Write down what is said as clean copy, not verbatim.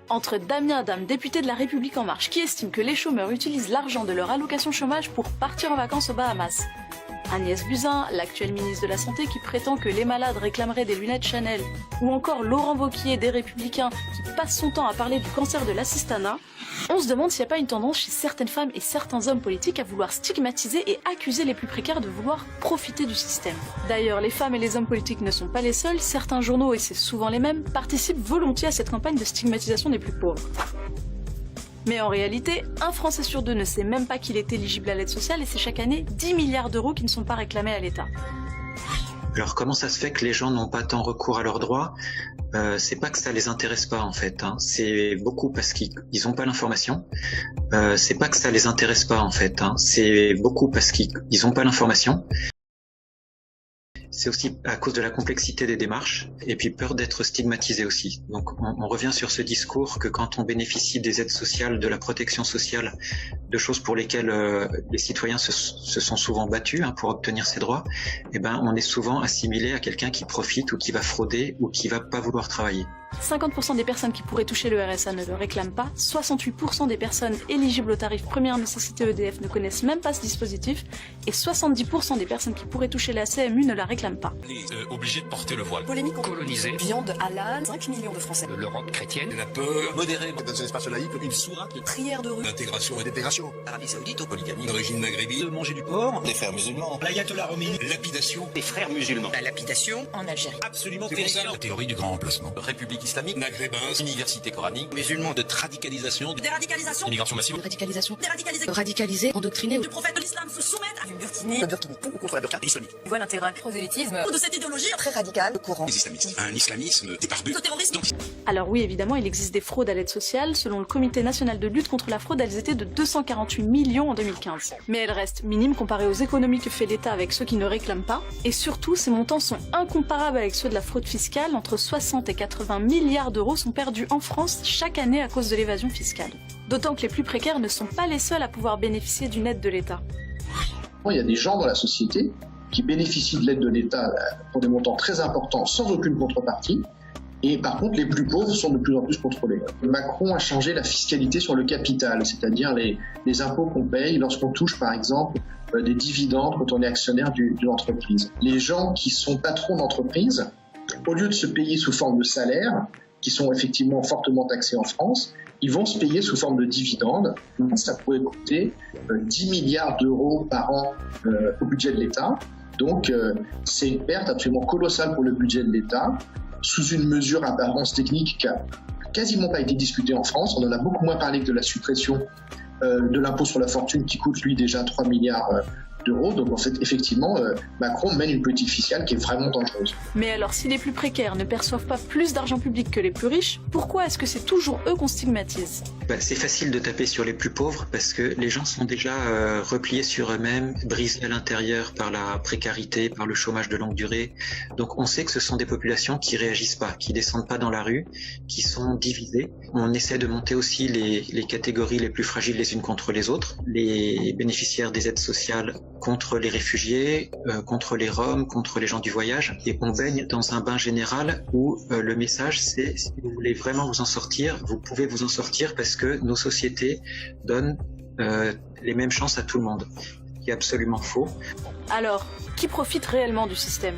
Entre Damien Adam, député de La République En Marche, qui estime que les chômeurs utilisent l'argent de leur allocation chômage pour partir en vacances aux Bahamas, Agnès Buzyn, l'actuelle ministre de la Santé qui prétend que les malades réclameraient des lunettes Chanel, ou encore Laurent Wauquiez des Républicains qui passe son temps à parler du cancer de l'assistanat, on se demande s'il n'y a pas une tendance chez certaines femmes et certains hommes politiques à vouloir stigmatiser et accuser les plus précaires de vouloir profiter du système. D'ailleurs, les femmes et les hommes politiques ne sont pas les seuls, certains journaux, et c'est souvent les mêmes, participent volontiers à cette campagne de stigmatisation des plus pauvres. Mais en réalité, un Français sur deux ne sait même pas qu'il est éligible à l'aide sociale et c'est chaque année 10 milliards d'euros qui ne sont pas réclamés à l'État. Alors comment ça se fait que les gens n'ont pas tant recours à leurs droits? C'est pas que ça les intéresse pas en fait, hein. C'est beaucoup parce qu'ils n'ont pas l'information. C'est pas que ça les intéresse pas en fait, hein. C'est beaucoup parce qu'ils n'ont pas l'information. C'est aussi à cause de la complexité des démarches et puis peur d'être stigmatisé aussi. Donc on revient sur ce discours que quand on bénéficie des aides sociales, de la protection sociale, de choses pour lesquelles les citoyens se sont souvent battus pour obtenir ces droits, eh ben on est souvent assimilé à quelqu'un qui profite ou qui va frauder ou qui va pas vouloir travailler. 50% des personnes qui pourraient toucher le RSA ne le réclament pas, 68% des personnes éligibles au tarif première nécessité EDF ne connaissent même pas ce dispositif, et 70% des personnes qui pourraient toucher la CMU ne la réclament pas. Obligé de porter le voile. Polémique colonisée. Viande halal, 5 millions de Français. L'Europe chrétienne. La peur. Modérée. Dans un espace laïque, Une sourate. Prière de rue. L'intégration et d'intégration. Arabie Saoudite aux polygamie. D'origine maghrébine. De manger du porc. Des frères musulmans. L'ayatollah Khomeini. Lapidation. Des frères musulmans. La lapidation. En Algérie. Absolument terrible. La théorie du grand remplacement. République islamique. Maghrébin. Université coranique. Musulmans de radicalisation. Déradicalisation. Immigration massive. Radicalisation. Déradicalisé. Radicalisé, endoctriné. Du prophète de l'islam se soumettre à une burkini. Le burkini pour ou contre la burqa islamique. Voile intégral. Prosélytisme. Ou de cette idéologie très radicale. Le courant. Les islamistes. Un islamisme débarbu. Le terrorisme. Alors oui, évidemment, il existe des fraudes à l'aide sociale. Selon le Comité national de lutte contre la fraude, elles étaient de 248 millions en 2015. Mais elles restent minimes comparées aux économies que fait l'État avec ceux qui ne réclament pas. Et surtout, ces montants sont incomparables avec ceux de la fraude fiscale. Entre 60 et 80 milliards d'euros sont perdus en France chaque année à cause de l'évasion fiscale. D'autant que les plus précaires ne sont pas les seuls à pouvoir bénéficier d'une aide de l'État. Il y a des gens dans la société qui bénéficient de l'aide de l'État pour des montants très importants sans aucune contrepartie. Et par contre, les plus pauvres sont de plus en plus contrôlés. Macron a changé la fiscalité sur le capital, c'est-à-dire les impôts qu'on paye lorsqu'on touche par exemple des dividendes quand on est actionnaire d'une entreprise. Les gens qui sont patrons d'entreprise, au lieu de se payer sous forme de salaire, qui sont effectivement fortement taxés en France, ils vont se payer sous forme de dividendes. Ça pourrait coûter 10 milliards d'euros par an au budget de l'État. Donc c'est une perte absolument colossale pour le budget de l'État, sous une mesure à apparence technique qui n'a quasiment pas été discutée en France. On en a beaucoup moins parlé que de la suppression de l'impôt sur la fortune qui coûte lui déjà 3 milliards d'euros. Donc en fait, effectivement, Macron mène une politique fiscale qui est vraiment dangereuse. Mais alors, si les plus précaires ne perçoivent pas plus d'argent public que les plus riches, pourquoi est-ce que c'est toujours eux qu'on stigmatise ? C'est facile de taper sur les plus pauvres parce que les gens sont déjà repliés sur eux-mêmes, brisés à l'intérieur par la précarité, par le chômage de longue durée. Donc on sait que ce sont des populations qui réagissent pas, qui descendent pas dans la rue, qui sont divisées. On essaie de monter aussi les catégories les plus fragiles les unes contre les autres, les bénéficiaires des aides sociales contre les réfugiés, contre les Roms, contre les gens du voyage. Et on baigne dans un bain général où le message c'est si vous voulez vraiment vous en sortir, vous pouvez vous en sortir parce que nos sociétés donnent les mêmes chances à tout le monde. Ce qui est absolument faux. Alors, qui profite réellement du système ?